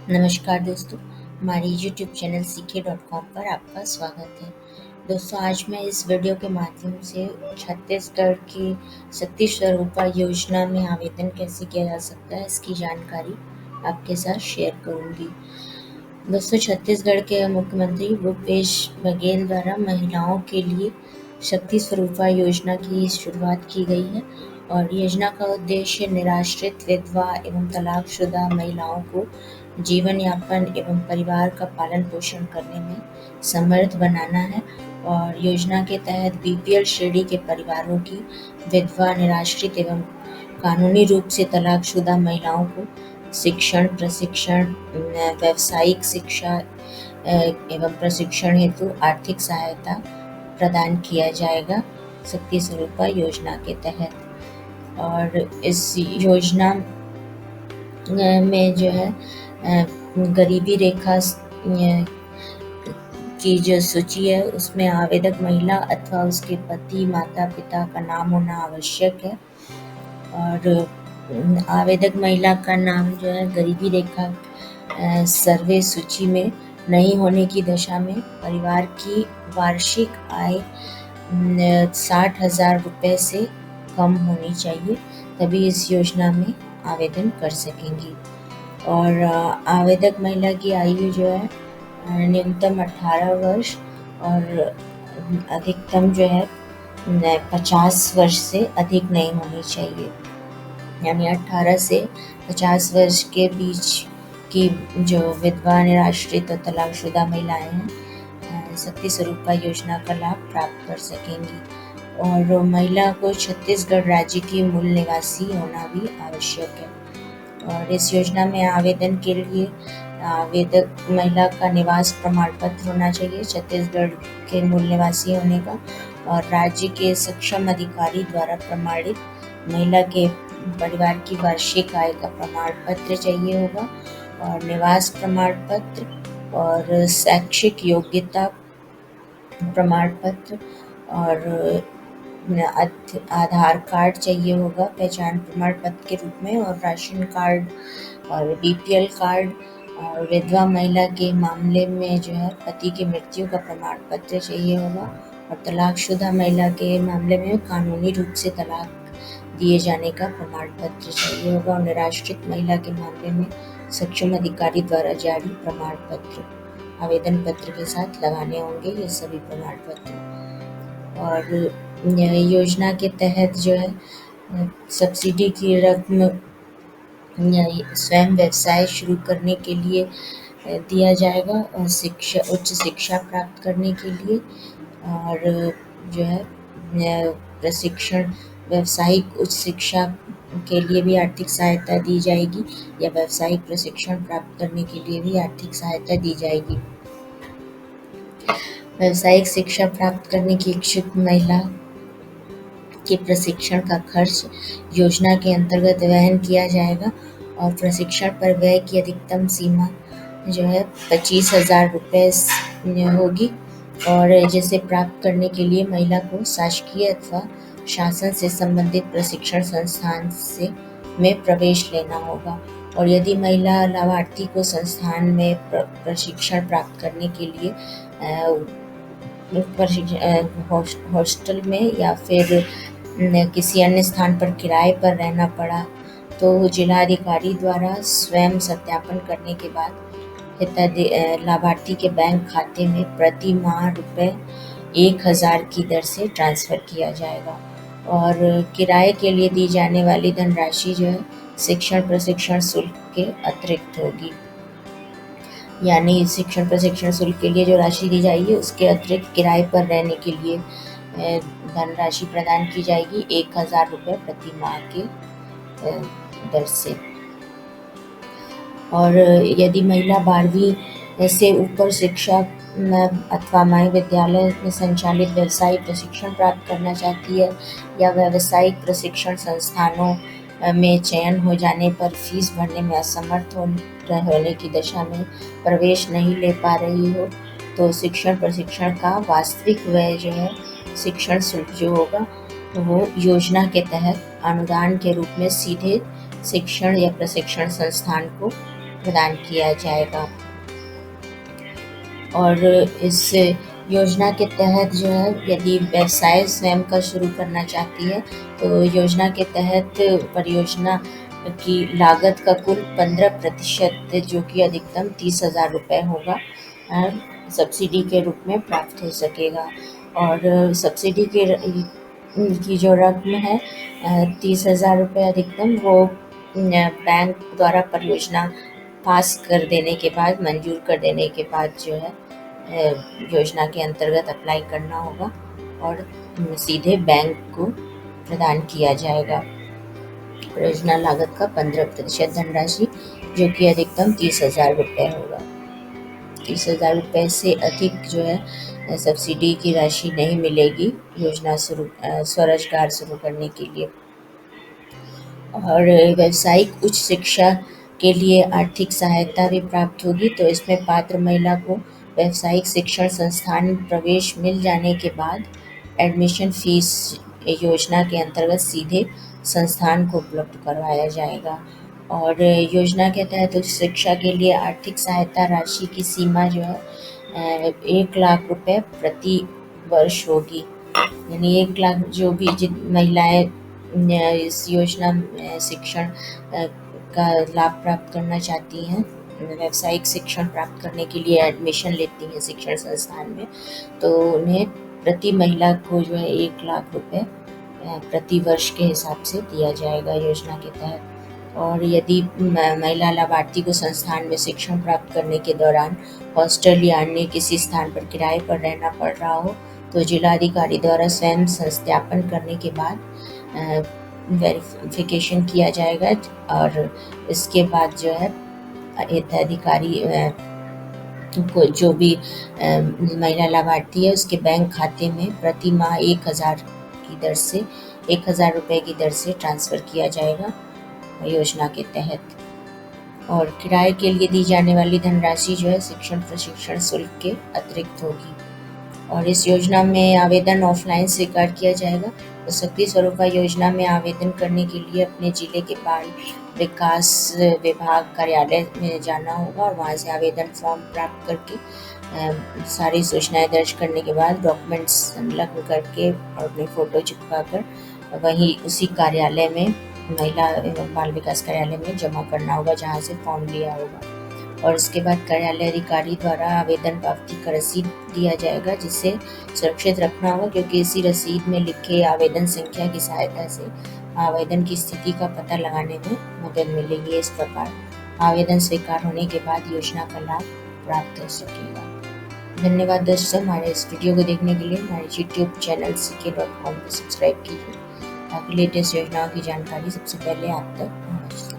नमस्कार दोस्तों, हमारी यूट्यूब चैनल सीखे.com पर आपका स्वागत है। दोस्तों, आज मैं इस वीडियो के माध्यम से छत्तीसगढ़ की शक्ति स्वरूपा योजना में आवेदन कैसे किया जा सकता है, इसकी जानकारी आपके साथ शेयर करूंगी। दोस्तों, छत्तीसगढ़ के मुख्यमंत्री भूपेश बघेल द्वारा महिलाओं के लिए शक्ति स्वरूपा योजना की शुरुआत की गई है और योजना का उद्देश्य निराश्रित, विधवा एवं तलाकशुदा महिलाओं को जीवन यापन एवं परिवार का पालन पोषण करने में समर्थ बनाना है। और योजना के तहत बीपीएल श्रेणी के परिवारों की विधवा, निराश्रित एवं कानूनी रूप से तलाकशुदा महिलाओं को शिक्षण, प्रशिक्षण, व्यावसायिक शिक्षा एवं प्रशिक्षण हेतु आर्थिक सहायता प्रदान किया जाएगा शक्ति स्वरूपा योजना के तहत। और इस योजना में जो है गरीबी रेखा की जो सूची है उसमें आवेदक महिला अथवा उसके पति, माता पिता का नाम होना आवश्यक है। और आवेदक महिला का नाम जो है गरीबी रेखा सर्वे सूची में नहीं होने की दशा में परिवार की वार्षिक आय 60,000 रुपये से कम होनी चाहिए, तभी इस योजना में आवेदन कर सकेंगी। और आवेदक महिला की आयु जो है न्यूनतम 18 वर्ष और अधिकतम जो है 50 वर्ष से अधिक नहीं होनी चाहिए। यानी 18 से 50 वर्ष के बीच की जो विधवा, निराश्रित और तलाकशुदा महिलाएं हैं शक्ति स्वरूपा योजना का लाभ प्राप्त कर सकेंगी। और महिला को छत्तीसगढ़ राज्य की मूल निवासी होना भी आवश्यक है। और इस योजना में आवेदन के लिए आवेदक महिला का निवास प्रमाण पत्र होना चाहिए, छत्तीसगढ़ के मूल निवासी होने का, और राज्य के सक्षम अधिकारी द्वारा प्रमाणित महिला के परिवार की वार्षिक आय का प्रमाण पत्र चाहिए होगा, और निवास प्रमाण पत्र और शैक्षिक योग्यता प्रमाण पत्र और आधार कार्ड चाहिए होगा पहचान प्रमाण पत्र के रूप में, और राशन कार्ड और बीपीएल कार्ड। और विधवा महिला के मामले में जो है पति की मृत्यु का प्रमाण पत्र चाहिए होगा, और तलाकशुदा महिला के मामले में कानूनी रूप से तलाक दिए जाने का प्रमाण पत्र चाहिए होगा, और निराश्रित महिला के मामले में सक्षम अधिकारी द्वारा जारी प्रमाण पत्र आवेदन पत्र के साथ लगाने होंगे ये सभी प्रमाण पत्र। और योजना के तहत जो है सब्सिडी की रकम स्वयं व्यवसाय शुरू करने के लिए दिया जाएगा, और उच्च शिक्षा प्राप्त करने के लिए, और जो है प्रशिक्षण, व्यावसायिक उच्च शिक्षा के लिए भी आर्थिक सहायता दी जाएगी, या व्यावसायिक प्रशिक्षण प्राप्त करने के लिए भी आर्थिक सहायता दी जाएगी। व्यावसायिक शिक्षा प्राप्त करने की इच्छुक महिला के प्रशिक्षण का खर्च योजना के अंतर्गत वहन किया जाएगा, और प्रशिक्षण पर व्यय की अधिकतम सीमा जो है 25,000 रुपये होगी, और जिसे प्राप्त करने के लिए महिला को शासकीय अथवा शासन से संबंधित प्रशिक्षण संस्थान में प्रवेश लेना होगा। और यदि महिला लाभार्थी को संस्थान में प्रशिक्षण प्राप्त करने के लिए हॉस्टल में या फिर किसी अन्य स्थान पर किराए पर रहना पड़ा, तो जिलाधिकारी द्वारा स्वयं सत्यापन करने के बाद लाभार्थी के बैंक खाते में प्रति माह रुपये 1,000 की दर से ट्रांसफ़र किया जाएगा। और किराए के लिए दी जाने वाली धनराशि जो है शिक्षण प्रशिक्षण शुल्क के अतिरिक्त होगी। यानी शिक्षण प्रशिक्षण शुल्क के लिए जो राशि दी जाएगी उसके अतिरिक्त किराए पर रहने के लिए धनराशि प्रदान की जाएगी 1,000 रुपये प्रति माह के दर से। और यदि महिला 12वीं से ऊपर शिक्षा अथवा महाविद्यालय में संचालित व्यवसायिक प्रशिक्षण प्राप्त करना चाहती है, या व्यावसायिक प्रशिक्षण संस्थानों में चयन हो जाने पर फीस भरने में असमर्थ होने की दशा में प्रवेश नहीं ले पा रही हो, तो शिक्षण प्रशिक्षण का वास्तविक व्यय जो है शिक्षण शुल्क जो होगा वो योजना के तहत अनुदान के रूप में सीधे शिक्षण या प्रशिक्षण संस्थान को प्रदान किया जाएगा। और इस योजना के तहत जो है, यदि व्यवसाय स्वयं का शुरू करना चाहती है तो योजना के तहत परियोजना की लागत का कुल 15% जो कि अधिकतम 30,000 रुपये होगा, सब्सिडी के रूप में प्राप्त हो सकेगा। और सब्सिडी की जो रकम है 30,000 रुपये अधिकतम, वो बैंक द्वारा परियोजना पास कर देने के बाद, मंजूर कर देने के बाद जो है योजना के अंतर्गत अप्लाई करना होगा और सीधे बैंक को प्रदान किया जाएगा। परियोजना लागत का 15% धनराशि जो कि अधिकतम 30,000 रुपये होगा। 30,000 रुपये से अधिक जो है सब्सिडी की राशि नहीं मिलेगी योजना स्वरोजगार शुरू करने के लिए। और व्यावसायिक उच्च शिक्षा के लिए आर्थिक सहायता भी प्राप्त होगी। तो इसमें पात्र महिला को व्यावसायिक शिक्षण संस्थान में प्रवेश मिल जाने के बाद एडमिशन फीस योजना के अंतर्गत सीधे संस्थान को उपलब्ध करवाया जाएगा। और योजना के तहत उच्च शिक्षा के लिए आर्थिक सहायता राशि की सीमा जो है 1 लाख रुपए प्रति वर्ष होगी। यानी 1 लाख जो भी महिलाएं इस योजना में शिक्षण का लाभ प्राप्त करना चाहती हैं, व्यावसायिक शिक्षण प्राप्त करने के लिए एडमिशन लेती हैं शिक्षण संस्थान में, तो उन्हें प्रति महिला को जो है 1 लाख रुपए प्रति वर्ष के हिसाब से दिया जाएगा योजना के तहत। और यदि महिला लाभार्थी को संस्थान में शिक्षण प्राप्त करने के दौरान हॉस्टल या अन्य किसी स्थान पर किराए पर रहना पड़ रहा हो तो जिलाधिकारी द्वारा स्वयं सत्यापन करने के बाद वेरिफिकेशन किया जाएगा। और इसके बाद जो है हिताधिकारी को जो भी महिला लाभार्थी है उसके बैंक खाते में प्रति माह 1,000 रुपये की दर से ट्रांसफ़र किया जाएगा योजना के तहत। और किराए के लिए दी जाने वाली धनराशि जो है शिक्षण प्रशिक्षण शुल्क के अतिरिक्त होगी। और इस योजना में आवेदन ऑफलाइन स्वीकार किया जाएगा। तो शक्ति स्वरूपा योजना में आवेदन करने के लिए अपने जिले के बाल विकास विभाग कार्यालय में जाना होगा और वहाँ से आवेदन फॉर्म प्राप्त करके सारी सूचनाएं दर्ज करने के बाद डॉक्यूमेंट्स संलग्न करके और अपनी फ़ोटो चिपका कर वहीं उसी कार्यालय में, महिला एवं बाल विकास कार्यालय में जमा करना होगा जहाँ से फॉर्म लिया होगा। और उसके बाद कार्यालय अधिकारी द्वारा आवेदन पावती का रसीद दिया जाएगा जिसे सुरक्षित रखना होगा, क्योंकि इसी रसीद में लिखे आवेदन संख्या की सहायता से आवेदन की स्थिति का पता लगाने में मदद मिलेगी। इस प्रकार आवेदन स्वीकार होने के बाद योजना का लाभ प्राप्त हो सकेगा। धन्यवाद दोस्तों, हमारे इस वीडियो को देखने के लिए। हमारे यूट्यूब चैनल ck.com को सब्सक्राइब कीजिए ताकि लेटेस्ट योजनाओं की जानकारी सबसे पहले आप तक पहुँच सके।